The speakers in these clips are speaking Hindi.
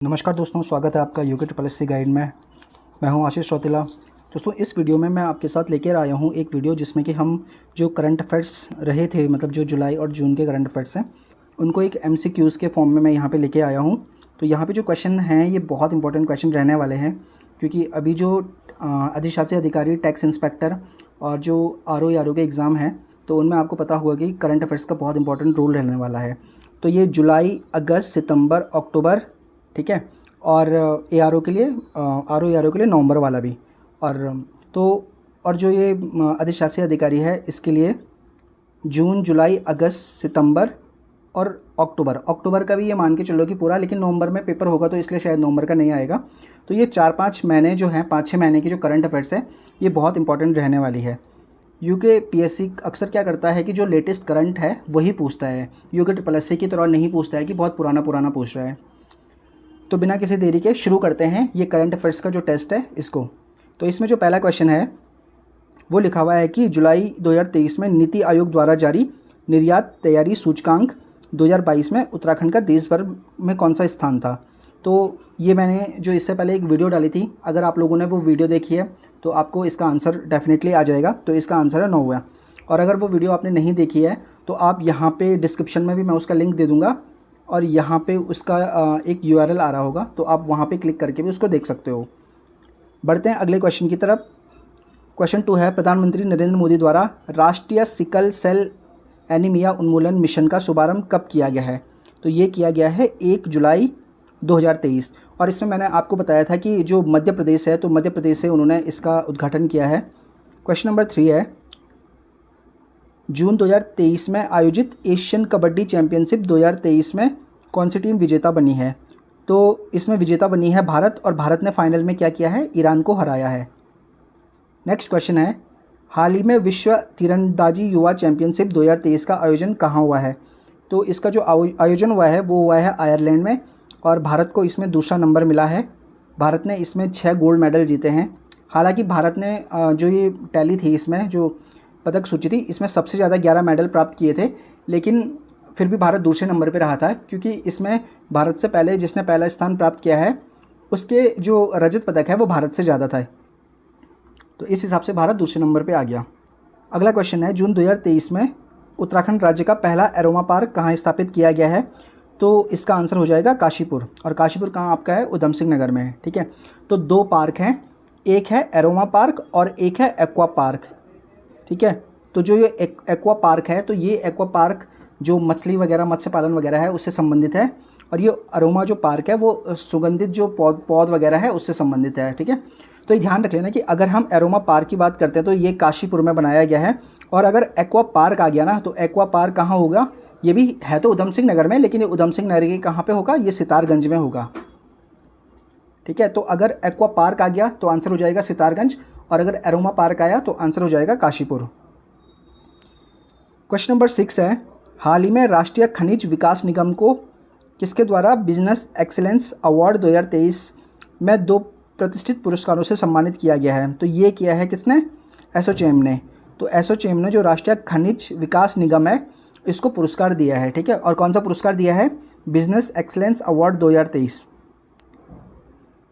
नमस्कार दोस्तों, स्वागत है आपका UK triple S C guide में। मैं हूं आशीष चौतिला। दोस्तों, इस वीडियो में मैं आपके साथ लेकर आया हूं एक वीडियो जिसमें कि हम जो करंट अफेयर्स रहे थे, मतलब जो जुलाई और जून के करंट अफेयर्स हैं, उनको एक MCQs के फॉर्म में मैं यहां पे लेके आया हूं। तो यहाँ पे जो क्वेश्चन हैं ये बहुत इंपॉर्टेंट क्वेश्चन रहने वाले हैं, क्योंकि अभी जो अधिशासी अधिकारी, टैक्स इंस्पेक्टर और जो RO के एग्ज़ाम हैं, तो उनमें आपको पता होगा कि करंट अफेयर्स का बहुत इंपॉर्टेंट रोल रहने वाला है। तो ये जुलाई, अगस्त, सितंबर, अक्टूबर, ठीक है, और ARO के लिए RO के लिए नवंबर वाला भी, और जो ये अधिशासी अधिकारी है इसके लिए जून, जुलाई, अगस्त, सितंबर और अक्टूबर का भी ये मान के चलो कि पूरा, लेकिन नवंबर में पेपर होगा तो इसलिए शायद नवंबर का नहीं आएगा। तो ये 4-5 महीने जो हैं, 5-6 महीने की जो करंट अफेयर्स है, ये बहुत इंपॉर्टेंट रहने वाली है। यूके PSC अक्सर क्या करता है कि जो लेटेस्ट करंट है वही पूछता है, यूके ट्रिपल एस सी की तरह नहीं पूछता है कि बहुत पुराना पूछ रहा है। तो बिना किसी देरी के शुरू करते हैं ये करंट अफेयर्स का जो टेस्ट है इसको। तो इसमें जो पहला क्वेश्चन है वो लिखा हुआ है कि जुलाई 2023 में नीति आयोग द्वारा जारी निर्यात तैयारी सूचकांक 2022 में उत्तराखंड का देश भर में कौन सा स्थान था। तो ये मैंने जो इससे पहले एक वीडियो डाली थी, अगर आप लोगों ने वो वीडियो देखी है तो आपको इसका आंसर डेफिनेटली आ जाएगा। तो इसका आंसर है 9वां। और अगर वो वीडियो आपने नहीं देखी है तो आप यहाँ पे डिस्क्रिप्शन में भी मैं उसका लिंक दे दूँगा, और यहाँ पे उसका एक URL आ रहा होगा, तो आप वहाँ पे क्लिक करके भी उसको देख सकते हो। बढ़ते हैं अगले क्वेश्चन की तरफ। क्वेश्चन 2 है, प्रधानमंत्री नरेंद्र मोदी द्वारा राष्ट्रीय सिकल सेल एनीमिया उन्मूलन मिशन का शुभारंभ कब किया गया है। तो ये किया गया है 1 जुलाई 2023। और इसमें मैंने आपको बताया था कि जो मध्य प्रदेश है, तो मध्य प्रदेश से उन्होंने इसका उद्घाटन किया है। क्वेश्चन नंबर 3 है, जून 2023 में आयोजित एशियन कबड्डी चैंपियनशिप 2023 में कौन सी टीम विजेता बनी है। तो इसमें विजेता बनी है भारत, और भारत ने फाइनल में क्या किया है, ईरान को हराया है। नेक्स्ट क्वेश्चन है, हाल ही में विश्व तीरंदाजी युवा चैंपियनशिप 2023 का आयोजन कहाँ हुआ है। तो इसका जो आयोजन हुआ है वो हुआ है आयरलैंड में, और भारत को इसमें दूसरा नंबर मिला है। भारत ने इसमें 6 गोल्ड मेडल जीते हैं। हालांकि भारत ने जो ये टैली थी, इसमें जो पदक सूची थी, इसमें सबसे ज़्यादा 11 मेडल प्राप्त किए थे, लेकिन फिर भी भारत दूसरे नंबर पे रहा था, क्योंकि इसमें भारत से पहले जिसने पहला स्थान प्राप्त किया है उसके जो रजत पदक है वो भारत से ज़्यादा था। तो इस हिसाब से भारत दूसरे नंबर पे आ गया। अगला क्वेश्चन है, जून 2023 में उत्तराखंड राज्य का पहला एरोमा पार्क कहाँ स्थापित किया गया है। तो इसका आंसर हो जाएगा काशीपुर। और काशीपुर कहाँ आपका है, उधम सिंह नगर में है। ठीक है, तो 2 पार्क हैं, एक है एरोमा पार्क और एक है एक्वा पार्क। ठीक है, तो जो ये एक्वा पार्क है, तो ये एक्वा पार्क जो मछली वगैरह, मत्स्य पालन वगैरह है उससे संबंधित है, और ये अरोमा जो पार्क है वो सुगंधित जो पौध वगैरह है उससे संबंधित है। ठीक है, तो ये ध्यान रख लेना कि अगर हम एरोमा पार्क की बात करते हैं तो ये काशीपुर में बनाया गया है, और अगर एक्वा पार्क आ गया ना, तो एक्वा पार्क कहाँ होगा, ये भी है तो उधम सिंह नगर में, लेकिन ये उधम सिंह नगर के कहाँ पर होगा, ये सितारगंज में होगा। ठीक है, तो अगर एक्वा पार्क आ गया तो आंसर हो जाएगा सितारगंज, और अगर एरोमा पार्क आया तो आंसर हो जाएगा काशीपुर। क्वेश्चन नंबर 6 है, हाल ही में राष्ट्रीय खनिज विकास निगम को किसके द्वारा बिजनेस एक्सीलेंस अवार्ड 2023 में 2 प्रतिष्ठित पुरस्कारों से सम्मानित किया गया है। तो ये किया है किसने, एसोचैम ने। तो एसोचैम ने जो राष्ट्रीय खनिज विकास निगम है इसको पुरस्कार दिया है। ठीक है, और कौन सा पुरस्कार दिया है, बिजनेस एक्सीलेंस अवार्ड 2023।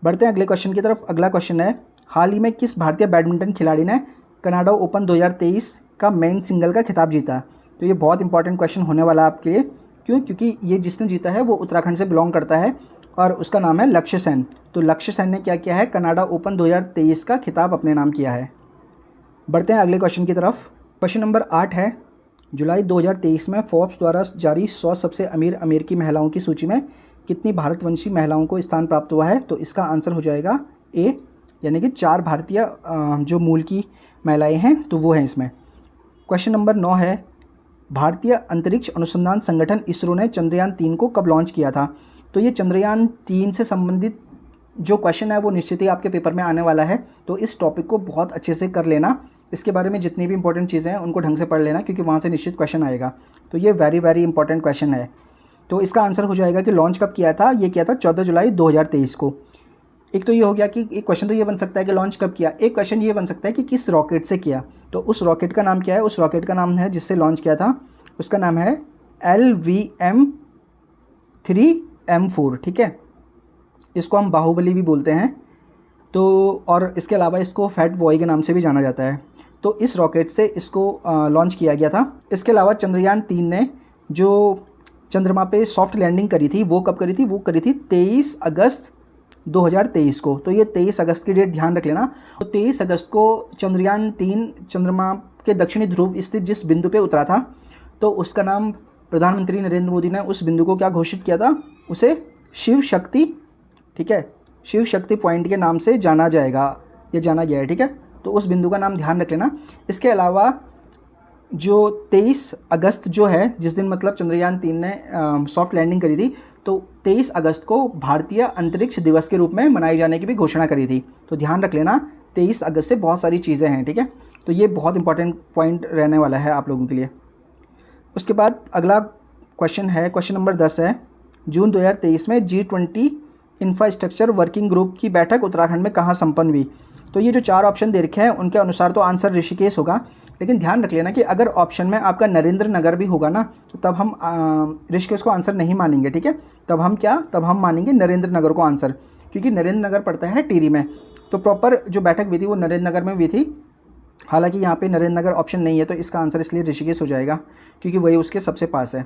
बढ़ते हैं अगले क्वेश्चन की तरफ। अगला क्वेश्चन है, हाल ही में किस भारतीय बैडमिंटन खिलाड़ी ने कनाडा ओपन 2023 का मेन सिंगल का खिताब जीता। तो ये बहुत इंपॉर्टेंट क्वेश्चन होने वाला है आपके लिए। क्यों, क्योंकि ये जिसने जीता है वो उत्तराखंड से बिलोंग करता है, और उसका नाम है लक्ष्य सेन। तो लक्ष्य सेन ने क्या किया है, कनाडा ओपन 2023 का खिताब अपने नाम किया है। बढ़ते हैं अगले क्वेश्चन की तरफ। क्वेश्चन नंबर 8 है, जुलाई 2023 में फोर्ब्स द्वारा जारी 100 सबसे अमीर अमेरिकी महिलाओं की सूची में कितनी भारतवंशी महिलाओं को स्थान प्राप्त हुआ है। तो इसका आंसर हो जाएगा A, यानी कि 4 भारतीय जो मूल की महिलाएं हैं तो वो हैं इसमें। क्वेश्चन नंबर 9 है, भारतीय अंतरिक्ष अनुसंधान संगठन इसरो ने चंद्रयान 3 को कब लॉन्च किया था। तो ये चंद्रयान 3 से संबंधित जो क्वेश्चन है वो निश्चित ही आपके पेपर में आने वाला है, तो इस टॉपिक को बहुत अच्छे से कर लेना। इसके बारे में जितनी भी इंपॉर्टेंट चीज़ें हैं उनको ढंग से पढ़ लेना, क्योंकि वहाँ से निश्चित क्वेश्चन आएगा। तो ये वेरी इंपॉर्टेंट क्वेश्चन है। तो इसका आंसर हो जाएगा कि लॉन्च कब किया था। ये किया था 14 जुलाई 2023 को। एक तो ये हो गया कि एक क्वेश्चन तो ये बन सकता है कि लॉन्च कब किया। एक क्वेश्चन ये बन सकता है कि किस रॉकेट से किया। तो उस रॉकेट का नाम क्या है, उस रॉकेट का नाम है जिससे लॉन्च किया था, उसका नाम है LVM-3M4। ठीक है, इसको हम बाहुबली भी बोलते हैं। तो और इसके अलावा इसको फैट बॉय के नाम से भी जाना जाता है। तो इस रॉकेट से इसको लॉन्च किया गया था। इसके अलावा चंद्रयान 3 ने जो चंद्रमा पे सॉफ्ट लैंडिंग करी थी वो कब करी थी? वो करी थी 23 अगस्त 2023 को। तो ये 23 अगस्त की डेट ध्यान रख लेना। तो 23 अगस्त को चंद्रयान 3 चंद्रमा के दक्षिणी ध्रुव स्थित जिस बिंदु पे उतरा था, तो उसका नाम प्रधानमंत्री नरेंद्र मोदी ने उस बिंदु को क्या घोषित किया था? उसे शिव शक्ति, ठीक है, शिव शक्ति पॉइंट के नाम से जाना जाएगा, ये जाना गया है, ठीक है। तो उस बिंदु का नाम ध्यान रख लेना। इसके अलावा जो 23 अगस्त जो है, जिस दिन मतलब चंद्रयान 3 ने सॉफ्ट लैंडिंग करी थी, तो 23 अगस्त को भारतीय अंतरिक्ष दिवस के रूप में मनाए जाने की भी घोषणा करी थी। तो ध्यान रख लेना 23 अगस्त से बहुत सारी चीज़ें हैं, ठीक है। तो ये बहुत इंपॉर्टेंट पॉइंट रहने वाला है आप लोगों के लिए। उसके बाद अगला क्वेश्चन है, क्वेश्चन नंबर 10 है, जून 2023 में G20 इंफ्रास्ट्रक्चर वर्किंग ग्रुप की बैठक उत्तराखंड में कहाँ संपन्न हुई? तो ये जो 4 ऑप्शन दे रखे हैं उनके अनुसार तो आंसर ऋषिकेश होगा, लेकिन ध्यान रख लेना कि अगर ऑप्शन में आपका नरेंद्र नगर भी होगा ना, तो तब हम ऋषिकेश को आंसर नहीं मानेंगे, ठीक है। तब हम मानेंगे नरेंद्र नगर को आंसर, क्योंकि नरेंद्र नगर पड़ता है टिहरी में। तो प्रॉपर जो बैठक हुई थी वो नरेंद्र नगर में हुई थी। हालांकि यहाँ पे नरेंद्र नगर ऑप्शन नहीं है, तो इसका आंसर इसलिए ऋषिकेश हो जाएगा, क्योंकि वही उसके सबसे पास है।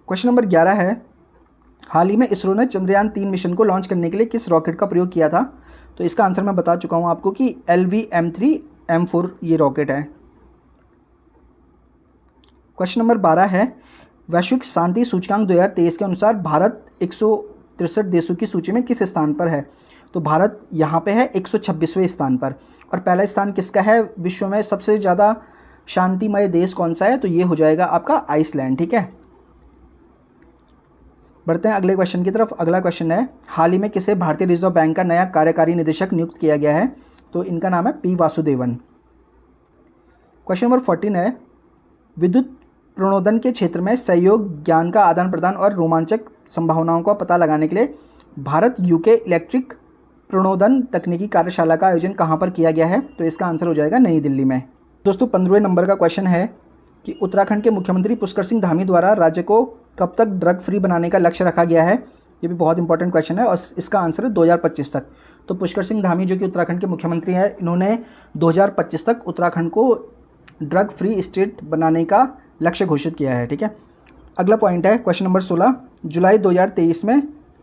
क्वेश्चन नंबर 11 है, हाल ही में इसरो ने चंद्रयान 3 मिशन को लॉन्च करने के लिए किस रॉकेट का प्रयोग किया था? तो इसका आंसर मैं बता चुका हूँ आपको कि LVM-3M4 ये रॉकेट है। क्वेश्चन नंबर 12 है, वैश्विक शांति सूचकांक 2023 के अनुसार भारत 163 देशों की सूची में किस स्थान पर है? तो भारत यहाँ पे है 126वें स्थान पर। और पहला स्थान किसका है? विश्व में सबसे ज़्यादा शांतिमय देश कौन सा है? तो ये हो जाएगा आपका आइसलैंड, ठीक है। बढ़ते हैं अगले क्वेश्चन की तरफ। अगला क्वेश्चन है, हाल ही में किसे भारतीय रिजर्व बैंक का नया कार्यकारी निदेशक नियुक्त किया गया है? तो इनका नाम है P वासुदेवन। क्वेश्चन नंबर 14 है, विद्युत प्रणोदन के क्षेत्र में सहयोग, ज्ञान का आदान प्रदान और रोमांचक संभावनाओं का पता लगाने के लिए भारत UK इलेक्ट्रिक प्रणोदन तकनीकी कार्यशाला का आयोजन कहाँ पर किया गया है? तो इसका आंसर हो जाएगा नई दिल्ली में। दोस्तों 15वें नंबर का क्वेश्चन है कि उत्तराखंड के मुख्यमंत्री पुष्कर सिंह धामी द्वारा राज्य को कब तक ड्रग फ्री बनाने का लक्ष्य रखा गया है? ये भी बहुत इंपॉर्टेंट क्वेश्चन है और इसका आंसर है 2025 तक। तो पुष्कर सिंह धामी जो कि उत्तराखंड के मुख्यमंत्री हैं, इन्होंने 2025 तक उत्तराखंड को ड्रग फ्री स्टेट बनाने का लक्ष्य घोषित किया है, ठीक है। अगला पॉइंट है क्वेश्चन नंबर 16, जुलाई 2023 में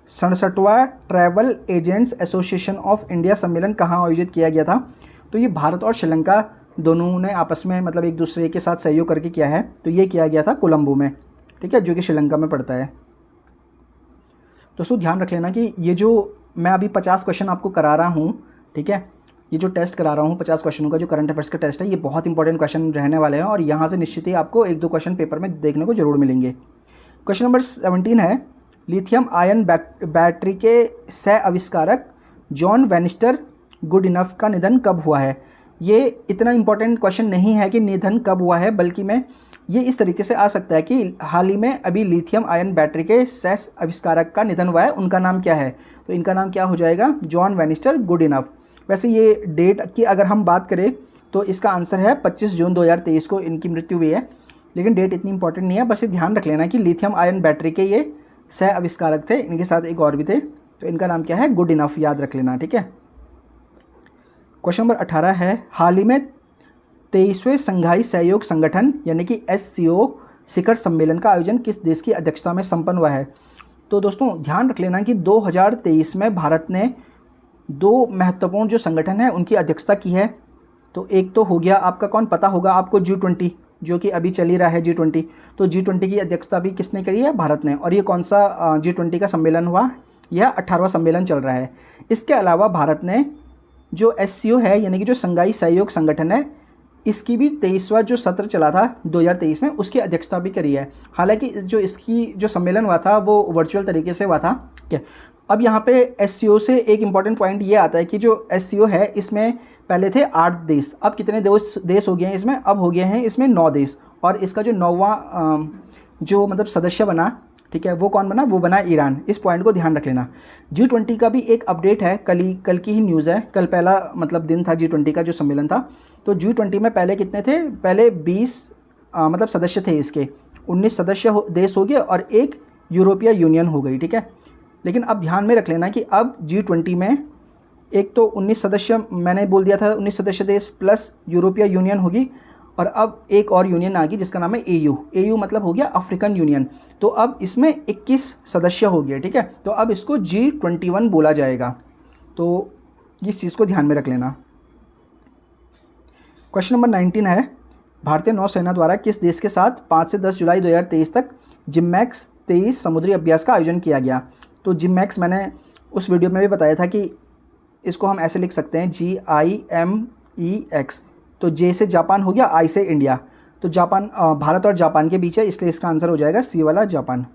67वां travel agents association of India सम्मेलन कहाँ आयोजित किया गया था? तो ये भारत और श्रीलंका दोनों ने आपस में मतलब एक दूसरे के साथ सहयोग करके किया है। तो ये किया गया था कोलंबो में, ठीक है, जो कि श्रीलंका में पड़ता है। दोस्तों ध्यान रख लेना कि ये जो मैं अभी 50 क्वेश्चन आपको करा रहा हूँ, ठीक है, ये जो टेस्ट करा रहा हूँ 50 क्वेश्चनों का जो करंट अफेयर्स का टेस्ट है, ये बहुत इंपॉर्टेंट क्वेश्चन रहने वाले हैं और यहाँ से निश्चित ही आपको 1-2 क्वेश्चन पेपर में देखने को जरूर मिलेंगे। क्वेश्चन नंबर 17 है, लिथियम आयन बैटरी के सह आविष्कारक जॉन वेनिस्टर गुडइनफ का निधन कब हुआ है? ये इतना इंपॉर्टेंट क्वेश्चन नहीं है कि निधन कब हुआ है, बल्कि मैं ये इस तरीके से आ सकता है कि हाल ही में अभी लिथियम आयन बैटरी के सह आविष्कारक का निधन हुआ है, उनका नाम क्या है? तो इनका नाम क्या हो जाएगा? John Bannister Goodenough. वैसे ये डेट की अगर हम बात करें तो इसका आंसर है 25 जून 2023 को इनकी मृत्यु हुई है, लेकिन डेट इतनी इंपॉर्टेंट नहीं है। बस ये ध्यान रख लेना कि लिथियम आयन बैटरी के ये सह आविष्कारक थे, इनके साथ एक और भी थे, तो इनका नाम क्या है? गुडइनफ, याद रख लेना, ठीक है। क्वेश्चन नंबर 18 है, हाल ही में 23वें संघाई सहयोग संगठन यानी कि SCO शिखर सम्मेलन का आयोजन किस देश की अध्यक्षता में संपन्न हुआ है? तो दोस्तों ध्यान रख लेना कि 2023 में भारत ने 2 महत्वपूर्ण जो संगठन है उनकी अध्यक्षता की है। तो एक तो हो गया आपका, कौन पता होगा आपको, G20, जो कि अभी चल ही रहा है G20। तो G20 की अध्यक्षता भी किसने करी है? भारत ने। और ये कौन सा G20 का सम्मेलन हुआ? यह 18वां सम्मेलन चल रहा है। इसके अलावा भारत ने जो SCO है यानी कि जो संघाई सहयोग संगठन है, इसकी भी 23वां जो सत्र चला था 2023 में, उसकी अध्यक्षता भी करी है। हालांकि जो इसकी जो सम्मेलन हुआ था वो वर्चुअल तरीके से हुआ था, ठीक है। अब यहाँ पे SCO से एक इम्पॉर्टेंट पॉइंट ये आता है कि जो SCO है इसमें पहले थे 8 देश, अब कितने देश हो गए हैं इसमें? अब हो गए हैं इसमें 9 देश। और इसका जो 9वां जो मतलब सदस्य बना, ठीक है, वो कौन बना? वो बना ईरान। इस पॉइंट को ध्यान रख लेना। G20 का भी एक अपडेट है, कल की ही न्यूज़ है, कल पहला मतलब दिन था G20 का जो सम्मेलन था। तो G20 में पहले कितने थे? पहले 20 मतलब सदस्य थे इसके, 19 सदस्य देश हो गए और एक यूरोपीय यूनियन हो गई, ठीक है। लेकिन अब ध्यान में रख लेना कि अब G20 में एक तो 19 सदस्य, मैंने बोल दिया था 19 सदस्य देश प्लस यूरोपीय यूनियन होगी, और अब एक और यूनियन आ गई जिसका नाम है AU। AU मतलब हो गया अफ्रीकन यूनियन। तो अब इसमें 21 सदस्य हो गए, ठीक है। तो अब इसको G21 बोला जाएगा। तो इस चीज़ को ध्यान में रख लेना। क्वेश्चन नंबर 19 है, भारतीय नौसेना द्वारा किस देश के साथ 5 से 10 जुलाई 2023 तक जिमैक्स 23 समुद्री अभ्यास का आयोजन किया गया। तो जिमैक्स मैंने उस वीडियो में भी बताया था कि इसको हम ऐसे लिख सकते हैं GIMEX। तो J से जापान हो गया, I से इंडिया। तो जापान, भारत और जापान के बीच है, इसलिए इसका आंसर हो जाएगा C वाला जापान।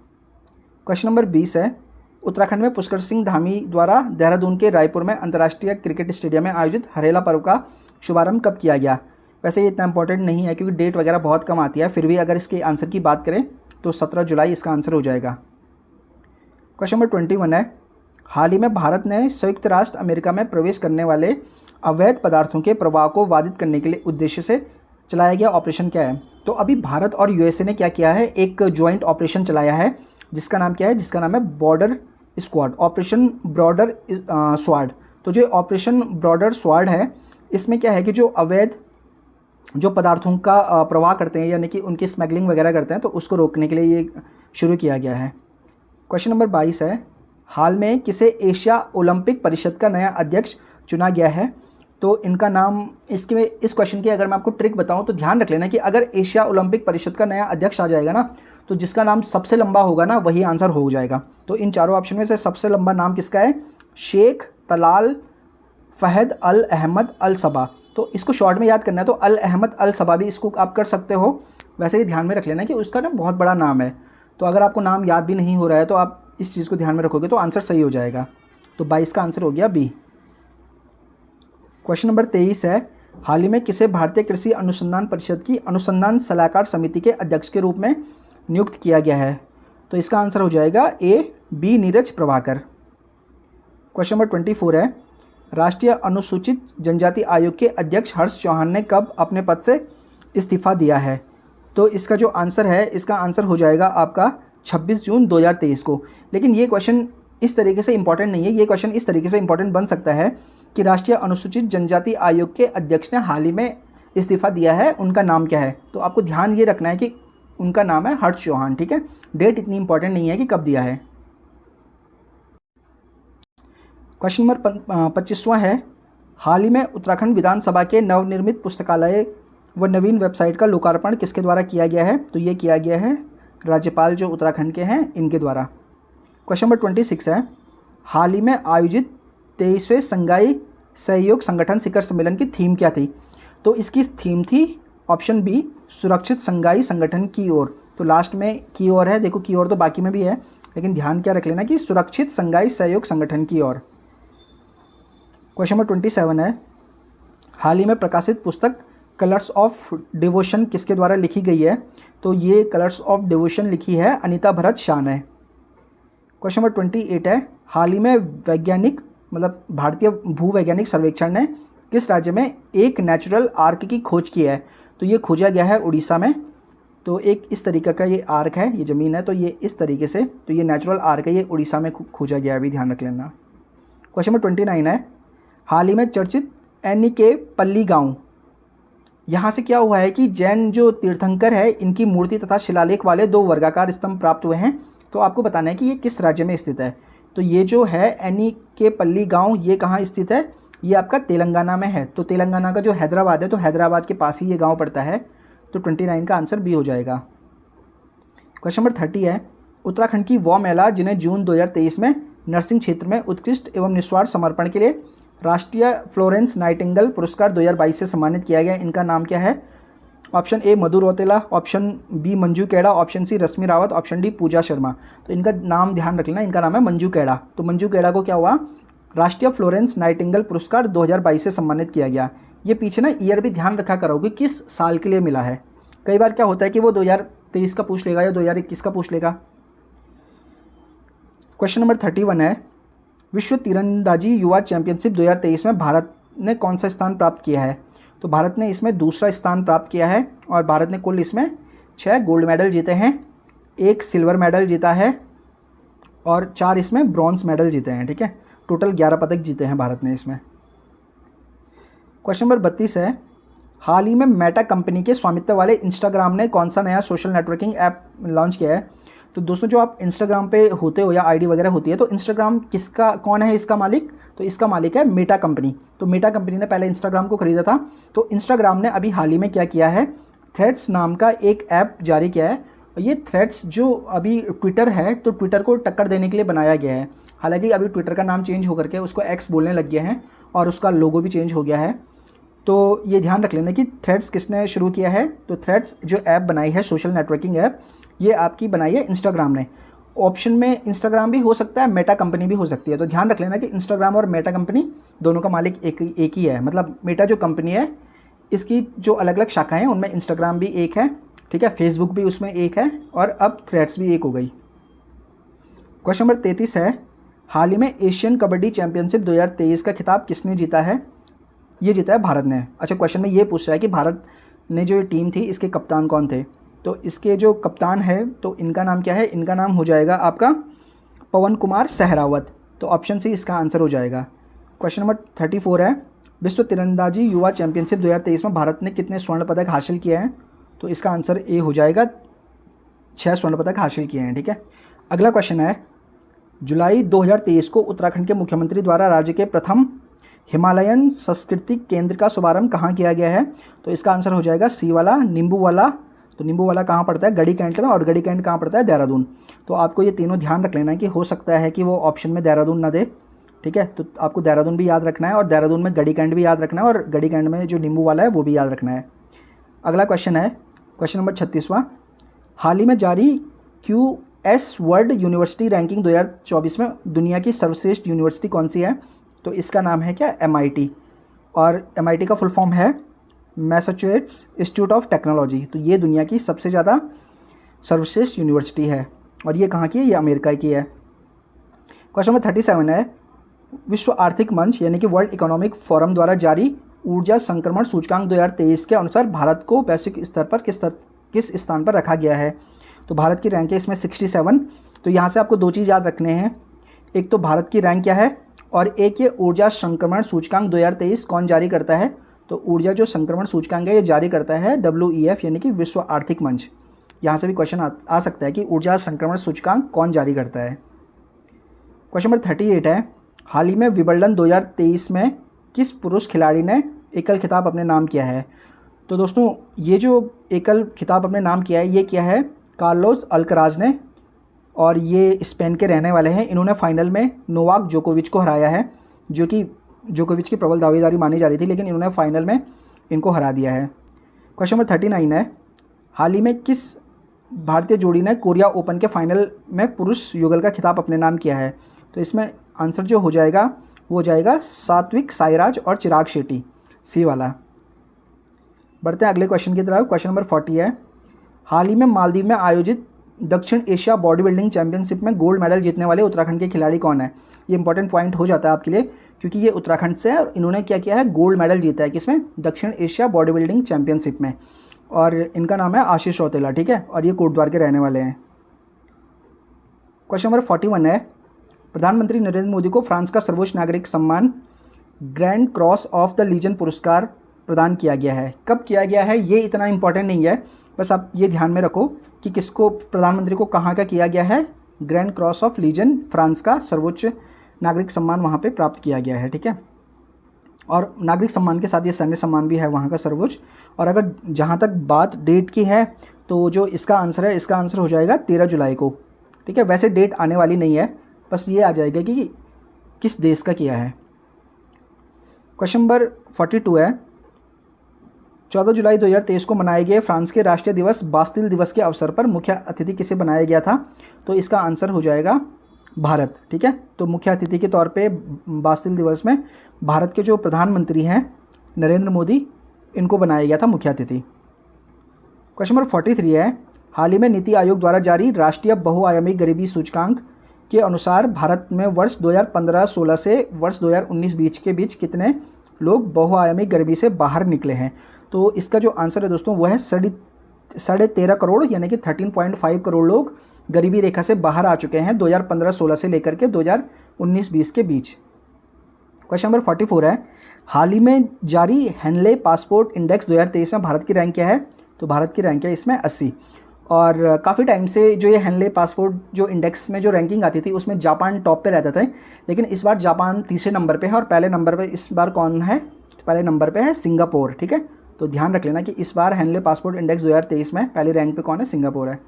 क्वेश्चन नंबर 20 है, उत्तराखंड में पुष्कर सिंह धामी द्वारा देहरादून के रायपुर में अंतर्राष्ट्रीय क्रिकेट स्टेडियम में आयोजित हरेला पर्व का शुभारंभ कब किया गया। वैसे ये इतना इंपॉर्टेंट नहीं है क्योंकि डेट वगैरह बहुत कम आती है, फिर भी अगर इसके आंसर की बात करें तो 17 जुलाई इसका आंसर हो जाएगा। क्वेश्चन नंबर 21 है, हाल ही में भारत ने संयुक्त राष्ट्र अमेरिका में प्रवेश करने वाले अवैध पदार्थों के प्रवाह को बाधित करने के लिए उद्देश्य से चलाया गया ऑपरेशन क्या है। तो अभी भारत और USA ने क्या किया है, एक ज्वाइंट ऑपरेशन चलाया है जिसका नाम क्या है, जिसका नाम है बॉर्डर स्क्वाड, ऑपरेशन ब्रॉडर स्वाड। तो जो ऑपरेशन ब्रॉडर स्वाड है, इसमें क्या है कि जो अवैध जो पदार्थों का प्रवाह करते हैं, यानी कि उनकी स्मगलिंग वगैरह करते हैं, तो उसको रोकने के लिए ये शुरू किया गया है। क्वेश्चन नंबर 22 है, हाल में किसे एशिया ओलंपिक परिषद का नया अध्यक्ष चुना गया है। तो इनका नाम, इस क्वेश्चन की अगर मैं आपको ट्रिक बताऊं तो ध्यान रख लेना कि अगर एशिया ओलंपिक परिषद का नया अध्यक्ष आ जाएगा ना, तो जिसका नाम सबसे लंबा होगा ना वही आंसर हो जाएगा। तो इन चारों ऑप्शन में से सबसे लंबा नाम किसका है, शेख तलाल फहद अल अहमद अल सबा। तो इसको शॉर्ट में याद करना है, तो अल अहमद अल सबा भी इसको आप कर सकते हो। वैसे ही ध्यान में रख लेना कि उसका ना बहुत बड़ा नाम है। तो अगर आपको नाम याद भी नहीं हो रहा है तो आप इस चीज़ को ध्यान में रखोगे तो आंसर सही हो जाएगा। तो 22 का आंसर हो गया B। क्वेश्चन नंबर 23 है, हाल ही में किसे भारतीय कृषि अनुसंधान परिषद की अनुसंधान सलाहकार समिति के अध्यक्ष के रूप में नियुक्त किया गया है। तो इसका आंसर हो जाएगा B Neeraj Prabhakar. Question number 24 है, राष्ट्रीय अनुसूचित जनजाति आयोग के अध्यक्ष हर्ष चौहान ने कब अपने पद से इस्तीफा दिया है। तो इसका जो आंसर है, इसका आंसर हो जाएगा आपका 26 जून 2023 को। लेकिन ये क्वेश्चन इस तरीके से इंपॉर्टेंट नहीं है, ये क्वेश्चन इस तरीके से इंपॉर्टेंट बन सकता है कि राष्ट्रीय अनुसूचित जनजाति आयोग के अध्यक्ष ने हाल ही में इस्तीफा दिया है, उनका नाम क्या है। तो आपको ध्यान ये रखना है कि उनका नाम है हर्ष चौहान, ठीक है। डेट इतनी इंपॉर्टेंट नहीं है कि कब दिया है। क्वेश्चन नंबर 25वां है, हाल ही में उत्तराखंड विधानसभा के नवनिर्मित पुस्तकालय व नवीन वेबसाइट का लोकार्पण किसके द्वारा किया गया है। तो ये किया गया है राज्यपाल जो उत्तराखंड के हैं इनके द्वारा। क्वेश्चन नंबर 26 है, हाल ही में आयोजित 23वें संघाई सहयोग संगठन शिखर सम्मेलन की थीम क्या थी। तो इसकी थीम थी ऑप्शन B, सुरक्षित संघाई संगठन की ओर। तो लास्ट में की ओर है, देखो की ओर तो बाकी में भी है, लेकिन ध्यान क्या रख लेना कि सुरक्षित संघाई सहयोग संगठन की ओर। क्वेश्चन नंबर 27 है, हाल ही में प्रकाशित पुस्तक कलर्स ऑफ डिवोशन किसके द्वारा लिखी गई है। तो ये कलर्स ऑफ डिवोशन लिखी है अनीता भरत शाह ने। क्वेश्चन नंबर 28 है, हाल ही में वैज्ञानिक मतलब भारतीय भूवैज्ञानिक सर्वेक्षण ने किस राज्य में एक नेचुरल आर्क की खोज की है। तो ये खोजा गया है उड़ीसा में। तो एक इस तरीके का ये आर्क है, ये ज़मीन है, तो ये इस तरीके से, तो ये नेचुरल आर्क है, ये उड़ीसा में खोजा गया है, अभी ध्यान रख लेना। क्वेश्चन नंबर 29 है, हाल ही में चर्चित के पल्ली गांव, यहाँ से क्या हुआ है कि जैन जो तीर्थंकर है इनकी मूर्ति तथा शिलालेख वाले 2 वर्गाकार स्तंभ प्राप्त हुए हैं। तो आपको बताना है कि ये किस राज्य में स्थित है। तो ये जो है के पल्ली गांव, ये कहाँ स्थित है, ये आपका तेलंगाना में है। तो तेलंगाना का जो हैदराबाद है, तो हैदराबाद के पास ही ये गाँव पड़ता है। तो 29 का आंसर B हो जाएगा। क्वेश्चन नंबर 30 है, उत्तराखंड की वह महिला जिन्हें जून 2023 में नर्सिंग क्षेत्र में उत्कृष्ट एवं निस्वार्थ समर्पण के लिए राष्ट्रीय फ्लोरेंस नाइटिंगेल पुरस्कार 2022 से सम्मानित किया गया, इनका नाम क्या है। Option A Madhu Rautela, option B Manju केड़ा, ऑप्शन C रश्मि रावत, ऑप्शन D पूजा शर्मा। तो इनका नाम ध्यान रख लेना, इनका नाम है मंजू केड़ा। तो मंजू केड़ा को क्या हुआ, राष्ट्रीय फ्लोरेंस नाइटिंगेल पुरस्कार 2022 से सम्मानित किया गया। ये पीछे ना ईयर भी ध्यान रखा करोगे किस साल के लिए मिला है। कई बार क्या होता है कि वो 2023 का पूछ लेगा या 2021 का पूछ लेगा। क्वेश्चन नंबर 31 है, विश्व तीरंदाजी युवा चैंपियनशिप 2023 में भारत ने कौन सा स्थान प्राप्त किया है। तो भारत ने इसमें दूसरा स्थान प्राप्त किया है और भारत ने कुल इसमें 6 गोल्ड मेडल जीते हैं, 1 सिल्वर मेडल जीता है और 4 इसमें ब्रॉन्ज मेडल जीते हैं, ठीक है। टोटल 11 पदक जीते हैं भारत ने इसमें। क्वेश्चन नंबर 32 है, हाल ही में मेटा कंपनी के स्वामित्व वाले इंस्टाग्राम ने कौन सा नया सोशल नेटवर्किंग ऐप लॉन्च किया है। तो दोस्तों जो आप इंस्टाग्राम पे होते हो या आईडी वगैरह होती है, तो इंस्टाग्राम किसका, कौन है इसका मालिक, तो इसका मालिक है मेटा कंपनी। तो मेटा कंपनी ने पहले इंस्टाग्राम को खरीदा था। तो इंस्टाग्राम ने अभी हाल ही में क्या किया है, थ्रेड्स नाम का एक ऐप जारी किया है। ये थ्रेड्स जो अभी ट्विटर है, तो ट्विटर को टक्कर देने के लिए बनाया गया है। हालांकि अभी ट्विटर का नाम चेंज होकर के उसको एक्स बोलने लग गए हैं और उसका लोगो भी चेंज हो गया है। तो ये ध्यान रख लेना कि थ्रेड्स किसने शुरू किया है। तो थ्रेड्स जो ऐप बनाई है, सोशल नेटवर्किंग ऐप, ये आपकी बनाई है इंस्टाग्राम ने। ऑप्शन में इंस्टाग्राम भी हो सकता है, मेटा कंपनी भी हो सकती है। तो ध्यान रख लेना कि इंस्टाग्राम और मेटा कंपनी दोनों का मालिक एक ही है। मतलब मेटा जो कंपनी है, इसकी जो अलग अलग शाखाएं हैं उनमें इंस्टाग्राम भी एक है, ठीक है, फेसबुक भी उसमें एक है और अब थ्रेड्स भी एक हो गई। क्वेश्चन नंबर 33 है, हाल ही में एशियन कबड्डी चैंपियनशिप 2023 का खिताब किसने जीता है। ये जीता है भारत ने। अच्छा, क्वेश्चन में ये पूछ रहा है कि भारत ने जो टीम थी इसके कप्तान कौन थे। तो इसके जो कप्तान है, तो इनका नाम क्या है, इनका नाम हो जाएगा आपका पवन कुमार सहरावत। तो ऑप्शन सी इसका आंसर हो जाएगा। क्वेश्चन नंबर 34 है, विश्व तीरंदाजी युवा चैंपियनशिप 2023 में भारत ने कितने स्वर्ण पदक हासिल किए हैं। तो इसका आंसर ए हो जाएगा, 6 स्वर्ण पदक हासिल किए हैं, ठीक है। अगला क्वेश्चन है, जुलाई 2023 को उत्तराखंड के मुख्यमंत्री द्वारा राज्य के प्रथम हिमालयन सांस्कृतिक केंद्र का शुभारंभ कहाँ किया गया है। तो इसका आंसर हो जाएगा सी वाला, नींबू वाला। तो नींबू वाला कहाँ पड़ता है, गढ़ी कैंट में, और गढ़ी कैंट कहाँ पड़ता है, देहरादून। तो आपको ये तीनों ध्यान रख लेना है कि हो सकता है कि वो ऑप्शन में देहरादून ना दे, ठीक है। तो आपको देहरादून भी याद रखना है और देहरादून में गढ़ी कैंट भी याद रखना है और गढ़ी कैंट में जो नींबू वाला है वो भी याद रखना है। अगला क्वेश्चन है, क्वेश्चन नंबर 36वां, हाल ही में जारी QS वर्ल्ड यूनिवर्सिटी रैंकिंग 2024 में दुनिया की सर्वश्रेष्ठ यूनिवर्सिटी कौन सी है। तो इसका नाम है क्या, MIT। और MIT का फुल फॉर्म है मैसाचुसेट्स इंस्टीट्यूट ऑफ टेक्नोलॉजी। तो ये दुनिया की सबसे ज़्यादा सर्वश्रेष्ठ यूनिवर्सिटी है और ये कहाँ की है, ये अमेरिका की है। क्वेश्चन नंबर 37 है, विश्व आर्थिक मंच यानी कि वर्ल्ड इकोनॉमिक फोरम द्वारा जारी ऊर्जा संक्रमण सूचकांक 2023 के अनुसार भारत को वैश्विक स्तर पर किस स्थान पर रखा गया है। तो भारत की रैंक है इसमें 67। तो यहाँ से आपको 2 चीज़ याद रखने हैं, एक तो भारत की रैंक क्या है और एक ये ऊर्जा संक्रमण सूचकांक 2023 कौन जारी करता है। तो ऊर्जा जो संक्रमण सूचकांक है ये जारी करता है WEF यानी कि विश्व आर्थिक मंच। यहाँ से भी क्वेश्चन आ सकता है कि ऊर्जा संक्रमण सूचकांक कौन जारी करता है। क्वेश्चन नंबर 38 है, हाल ही में विंबलडन 2023 में किस पुरुष खिलाड़ी ने एकल खिताब अपने नाम किया है। तो दोस्तों ये जो एकल खिताब अपने नाम किया है ये किया है कार्लोस अल्कराज ने और ये स्पेन के रहने वाले हैं। इन्होंने फाइनल में नोवाक जोकोविच को हराया है, जो कि जोकोविच की प्रबल दावेदारी मानी जा रही थी, लेकिन इन्होंने फाइनल में इनको हरा दिया है। क्वेश्चन नंबर 39 है, हाल ही में किस भारतीय जोड़ी ने कोरिया ओपन के फाइनल में पुरुष युगल का खिताब अपने नाम किया है। तो इसमें आंसर जो हो जाएगा वो हो जाएगा सात्विक साईराज और चिराग शेट्टी, सी वाला। बढ़ते हैं अगले क्वेश्चन की तरफ। क्वेश्चन नंबर 40 है, हाल ही में मालदीव में आयोजित दक्षिण एशिया बॉडी बिल्डिंग चैंपियनशिप में गोल्ड मेडल जीतने वाले उत्तराखंड के खिलाड़ी कौन है। ये इंपॉर्टेंट पॉइंट हो जाता है आपके लिए क्योंकि ये उत्तराखंड से है और इन्होंने क्या किया है, गोल्ड मेडल जीता है किसमें, दक्षिण एशिया बॉडी बिल्डिंग चैंपियनशिप में। और इनका नाम है आशीष रौतेला, ठीक है, और ये कोटद्वार के रहने वाले हैं। क्वेश्चन नंबर 41 है, प्रधानमंत्री नरेंद्र मोदी को फ्रांस का सर्वोच्च नागरिक सम्मान Grand Cross of the Legion पुरस्कार प्रदान किया गया है। कब किया गया है ये इतना इंपॉर्टेंट नहीं है, बस आप ये ध्यान में रखो कि किसको, प्रधानमंत्री को कहाँ का किया गया है, grand Cross of legion, France का सर्वोच्च नागरिक सम्मान वहाँ पे प्राप्त किया गया है, ठीक है। और नागरिक सम्मान के साथ ये सैन्य सम्मान भी है वहाँ का सर्वोच्च। और अगर जहाँ तक बात डेट की है तो जो इसका आंसर है, इसका आंसर हो जाएगा 13 जुलाई को, ठीक है। वैसे डेट आने वाली नहीं है, बस ये आ जाएगा कि किस देश का किया है। क्वेश्चन नंबर 42 है, 14 जुलाई 2023 को मनाए गए फ्रांस के राष्ट्रीय दिवस बास्तिल दिवस के अवसर पर मुख्य अतिथि किसे बनाया गया था। तो इसका आंसर हो जाएगा भारत, ठीक है। तो मुख्य अतिथि के तौर पे बास्तिल दिवस में भारत के जो प्रधानमंत्री हैं नरेंद्र मोदी, इनको बनाया गया था मुख्य अतिथि। क्वेश्चन नंबर 43 है, हाल ही में नीति आयोग द्वारा जारी राष्ट्रीय बहुआयामी गरीबी सूचकांक के अनुसार भारत में वर्ष 2015-16 से वर्ष 2019 बीच के बीच कितने लोग बहुआयामी गरीबी से बाहर निकले हैं। तो इसका जो आंसर है दोस्तों वो है 13.5 करोड़ यानी कि 13.5 करोड़ लोग गरीबी रेखा से बाहर आ चुके हैं 2015-16 से लेकर के 2019-20 के बीच। क्वेश्चन नंबर 44 है, हाल ही में जारी हेनले पासपोर्ट इंडेक्स 2023 में भारत की रैंक क्या है? तो भारत की रैंक है इसमें 80। और काफ़ी टाइम से जो ये हेनले पासपोर्ट जो इंडेक्स में जो रैंकिंग आती थी उसमें जापान टॉप पे रहता था, लेकिन इस बार जापान तीसरे नंबर पे है और पहले नंबर पे इस बार कौन है? पहले नंबर पे है सिंगापुर। ठीक है, तो ध्यान रख लेना कि इस बार हेनले पासपोर्ट इंडेक्स 2023 में पहली रैंक पे कौन है? सिंगापुर है।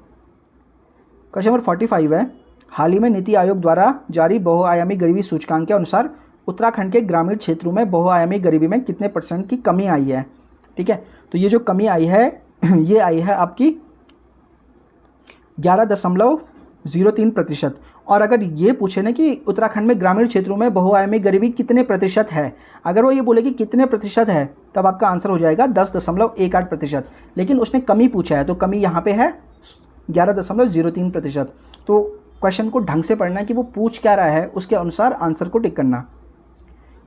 क्वेश्चन नंबर 45 है, हाल ही में नीति आयोग द्वारा जारी बहुआयामी गरीबी सूचकांक के अनुसार उत्तराखंड के ग्रामीण क्षेत्रों में बहुआयामी गरीबी में कितने % की कमी आई है? ठीक है, तो ये जो कमी आई है ये आई है आपकी 11.03%। और अगर ये पूछे ना कि उत्तराखंड में ग्रामीण क्षेत्रों में बहुआयामी गरीबी कितने % है, अगर वो ये बोले कि कितने % है, तब आपका आंसर हो जाएगा 10.18%। लेकिन उसने कमी पूछा है तो कमी यहाँ पे है 11.03%। तो क्वेश्चन को ढंग से पढ़ना है कि वो पूछ क्या रहा है, उसके अनुसार आंसर को टिक करना।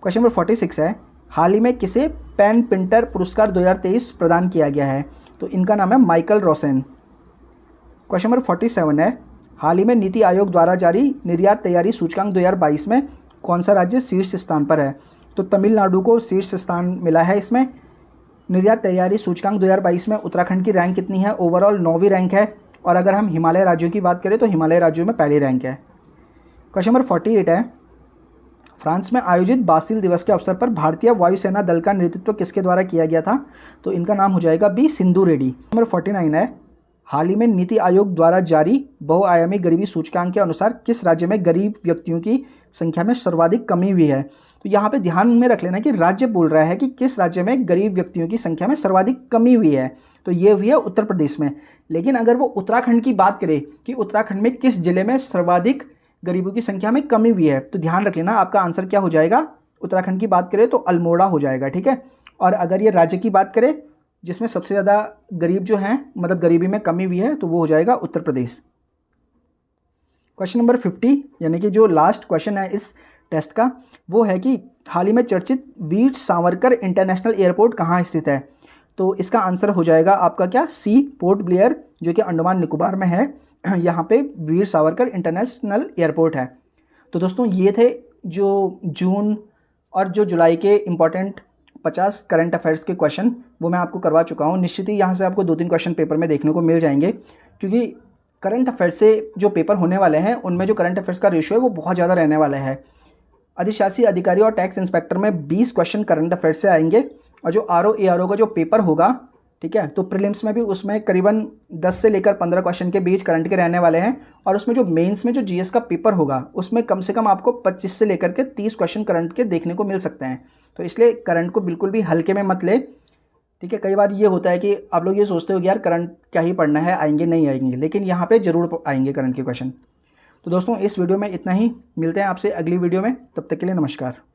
क्वेश्चन नंबर 46 है, हाल ही में किसे पेन पिंटर पुरस्कार 2023 प्रदान किया गया है? तो इनका नाम है माइकल रोसेन। क्वेश्चन नंबर 47 है, हाल ही में नीति आयोग द्वारा जारी निर्यात तैयारी सूचकांक 2022 में कौन सा राज्य शीर्ष स्थान पर है? तो तमिलनाडु को शीर्ष स्थान मिला है इसमें। निर्यात तैयारी सूचकांक 2022 में उत्तराखंड की रैंक कितनी है? ओवरऑल 9वीं रैंक है। और अगर हम हिमालय राज्यों की बात करें तो हिमालय राज्यों में पहली रैंक है। क्वेश्चन नंबर 48 है, फ्रांस में आयोजित बास्टिल दिवस के अवसर पर भारतीय वायुसेना दल का नेतृत्व किसके द्वारा किया गया था? तो इनका नाम हो जाएगा बी सिंधु रेड्डी। नंबर 49 है, हाल ही में नीति आयोग द्वारा जारी बहुआयामी गरीबी सूचकांक के अनुसार किस राज्य में गरीब व्यक्तियों की संख्या में सर्वाधिक कमी हुई है? तो यहाँ पे ध्यान में रख लेना कि राज्य बोल रहा है कि किस राज्य में गरीब व्यक्तियों की संख्या में सर्वाधिक कमी हुई है, तो ये हुई है उत्तर प्रदेश में। लेकिन अगर वो उत्तराखंड की बात करें कि उत्तराखंड में किस जिले में सर्वाधिक गरीबों की संख्या में कमी हुई है, तो ध्यान रख लेना आपका आंसर क्या हो जाएगा? उत्तराखंड की बात करें तो अल्मोड़ा हो जाएगा। ठीक है, और अगर ये राज्य की बात करें जिसमें सबसे ज़्यादा गरीब जो हैं, मतलब गरीबी में कमी हुई है, तो वो हो जाएगा उत्तर प्रदेश। क्वेश्चन नंबर 50 यानी कि जो लास्ट क्वेश्चन है इस टेस्ट का, वो है कि हाल ही में चर्चित वीर सावरकर इंटरनेशनल एयरपोर्ट कहाँ स्थित है? तो इसका आंसर हो जाएगा आपका क्या? सी पोर्ट ब्लेयर, जो कि अंडमान निकोबार में है। यहाँ पे वीर सावरकर इंटरनेशनल एयरपोर्ट है। तो दोस्तों ये थे जो जून और जो जुलाई के इम्पॉर्टेंट 50 करंट अफेयर्स के क्वेश्चन, वो मैं आपको करवा चुका हूँ। निश्चित ही यहाँ से आपको 2-3 क्वेश्चन पेपर में देखने को मिल जाएंगे, क्योंकि करंट अफेयर्स से जो पेपर होने वाले हैं उनमें जो करंट अफेयर्स का रेशियो है वो बहुत ज़्यादा रहने वाला है। अधिशासी अधिकारी और टैक्स इंस्पेक्टर में 20 क्वेश्चन करंट अफेयर्स से आएंगे, और जो आरओ एआरओ का जो पेपर होगा, ठीक है, तो प्रीलिम्स में भी उसमें करीबन 10 से लेकर 15 क्वेश्चन के बीच करंट के रहने वाले हैं। और उसमें जो मेंस में जो जीएस का पेपर होगा उसमें कम से कम आपको 25 से लेकर के 30 क्वेश्चन करंट के देखने को मिल सकते हैं। तो इसलिए करंट को बिल्कुल भी हल्के में मत ले। ठीक है, कई बार ये होता है कि आप लोग ये सोचते हो कि यार करंट क्या ही पढ़ना है, आएंगे नहीं आएंगे, लेकिन यहाँ पे ज़रूर आएंगे करंट के क्वेश्चन। तो दोस्तों इस वीडियो में इतना ही, मिलते हैं आपसे अगली वीडियो में, तब तक के लिए नमस्कार।